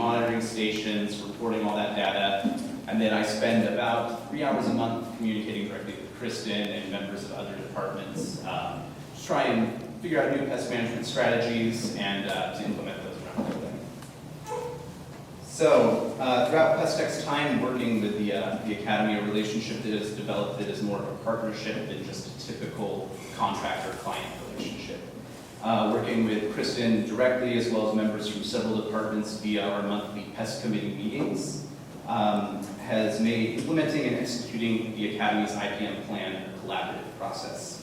monitoring stations, reporting all that data, and then I spend about 3 hours a month communicating directly with Kristen and members of other departments to try and figure out new pest management strategies and to implement those around the building. So throughout PestTech's time working with the Academy, a relationship that has developed that is more of a partnership than just a typical contractor-client relationship. Working with Kristen directly as well as members from several departments via our monthly pest committee meetings has made implementing and executing the Academy's IPM plan a collaborative process.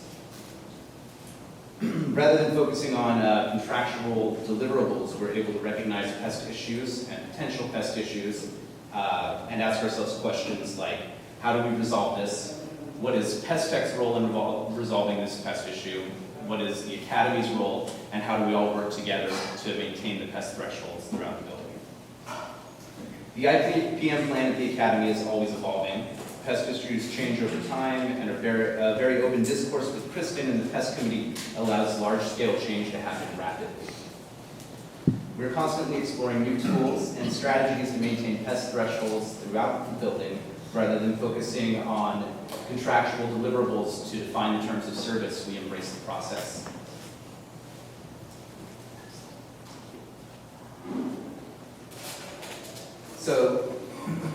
Rather than focusing on contractual deliverables, we're able to recognize pest issues and potential pest issues and ask ourselves questions like, how do we resolve this? What is PestTech's role in resolving this pest issue? What is the Academy's role? And how do we all work together to maintain the pest thresholds throughout the building? The IPM plan at the Academy is always evolving. Pest issues change over time, and a very open discourse with Kristen and the Pest Committee allows large-scale change to happen rapidly. We're constantly exploring new tools and strategies to maintain pest thresholds throughout the building, rather than focusing on contractual deliverables to define the terms of service. We embrace the process. So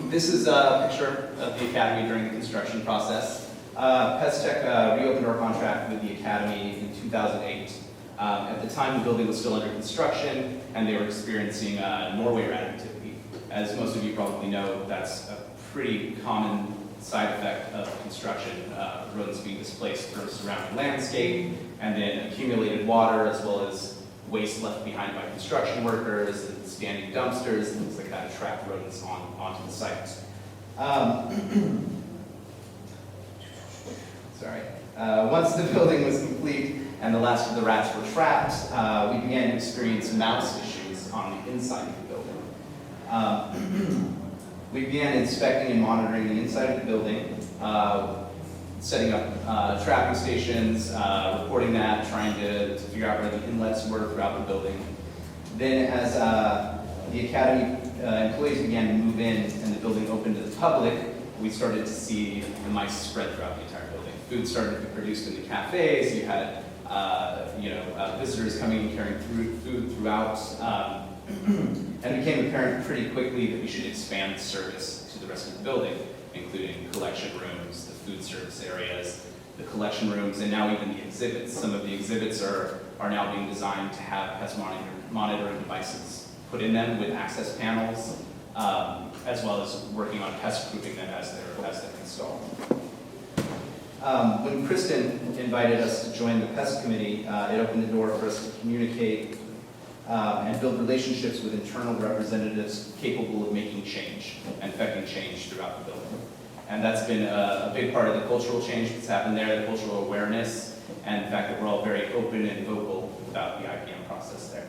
this is a picture of the Academy during the construction process. PestTech reopened our contract with the Academy in 2008. At the time, the building was still under construction, and they were experiencing Norway rat activity. As most of you probably know, that's a pretty common side effect of construction. Rodents being displaced through surrounding landscape, and then accumulated water, as well as waste left behind by construction workers and standing dumpsters, things like that attract rodents onto the site. Once the building was complete and the last of the rats were trapped, we began to experience mouse issues on the inside of the building. We began inspecting and monitoring the inside of the building, setting up trapping stations, reporting that, trying to figure out where the inlets were throughout the building. Then as the Academy employees began to move in and the building opened to the public, we started to see the mice spread throughout the entire building. Food started to be produced in the cafes. You had visitors coming and carrying food throughout. And it became apparent pretty quickly that we should expand the service to the rest of the building, including collection rooms, the food service areas, the collection rooms, and now even the exhibits. Some of the exhibits are now being designed to have pest monitoring devices put in them with access panels, as well as working on pest proofing them as they're installed. When Kristen invited us to join the Pest Committee, it opened the door for us to communicate and build relationships with internal representatives capable of making change and affecting change throughout the building. And that's been a big part of the cultural change that's happened there, the cultural awareness, and the fact that we're all very open and vocal about the IPM process there.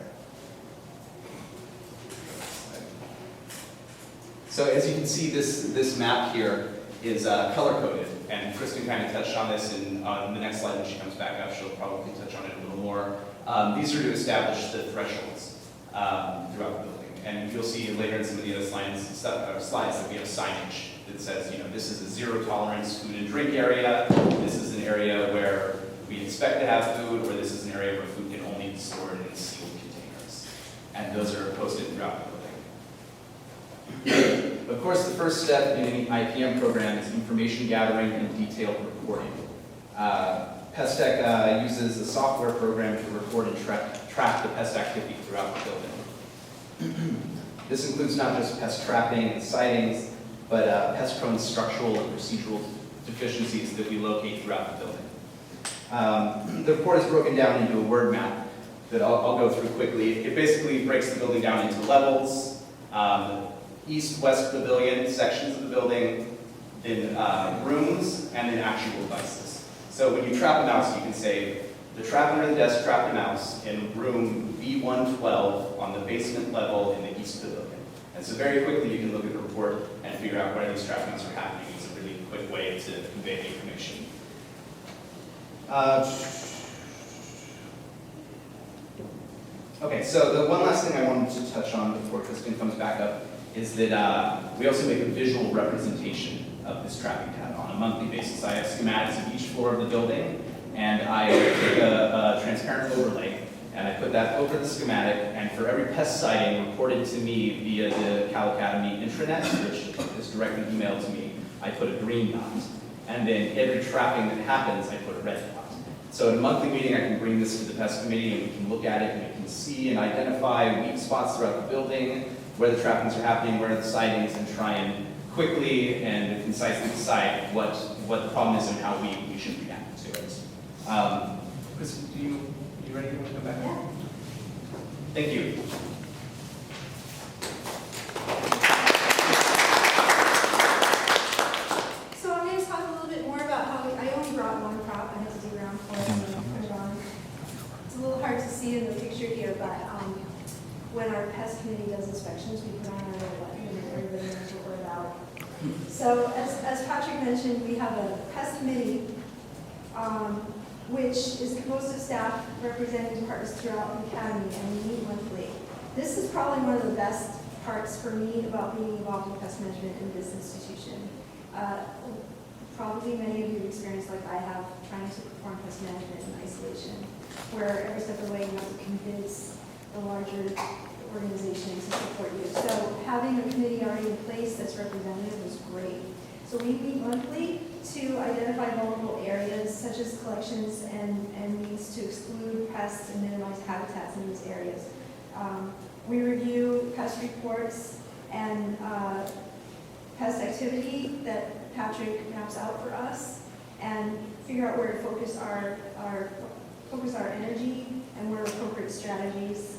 So as you can see, this map here is color-coded, and Kristen kind of touched on this, and on the next slide when she comes back up, she'll probably touch on it a little more. These are to establish the thresholds throughout the building. And you'll see later in some of the other slides that we have signage that says, this is a zero tolerance food and drink area, this is an area where we expect to have food, or this is an area where food can only be stored in sealed containers. And those are posted throughout the building. Of course, the first step in any IPM program is information gathering and detailed reporting. PestTech uses a software program to record and track the pest activity throughout the building. This includes not just pest trapping and sightings, but pest-prone structural and procedural deficiencies that we locate throughout the building. The report is broken down into a word map that I'll go through quickly. It basically breaks the building down into levels, east-west pavilion sections of the building, then rooms, and then actual devices. So when you trap a mouse, you can say, the trap under the desk trapped a mouse in room B112 on the basement level in the east pavilion. And so very quickly you can look at the report and figure out where these trap mouse are happening. It's a really quick way to convey information. Okay, so the one last thing I wanted to touch on before Kristen comes back up is that we also make a visual representation of this tracking tab on a monthly basis. I have schematics of each floor of the building, and I take a transparent overlay, and I put that over the schematic, and for every pest sighting reported to me via the Cal Academy intranet, which is directly emailed to me, I put a green dot. And then every trapping that happens, I put a red dot. So at a monthly meeting, I can bring this to the pest committee, and we can look at it, and we can see and identify weak spots throughout the building, where the trappings are happening, where are the sightings, and try and quickly and concisely decide what the problem is and how we should react to it. Kristen, you ready to come back? Yeah. Thank you. So I'm going to talk a little bit more about how I only brought one prop. I had to do ground floor and put it on. It's a little hard to see in the picture here, but when our pest committee does inspections, we put on our little button and everybody knows what we're about. So as Patrick mentioned, we have a pest committee, which is composed of staff representing departments throughout the academy, and we meet monthly. This is probably one of the best parts for me about being involved in pest management in this institution. Probably many of you have experienced, like I have, trying to perform pest management in isolation, where every step of the way you have to convince the larger organization to support you. So having a committee already in place that's representative is great. So we meet monthly to identify vulnerable areas such as collections and means to exclude pests and minimize habitats in these areas. We review pest reports and pest activity that Patrick maps out for us and figure out where to focus our energy and where appropriate strategies.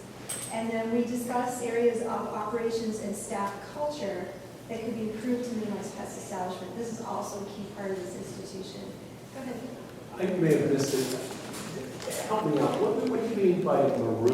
And then we discuss areas of operations and staff culture that could be improved to minimize pest establishment. This is also a key part of this institution. Go ahead. I may have missed it. Help me out. What do you mean by maroon?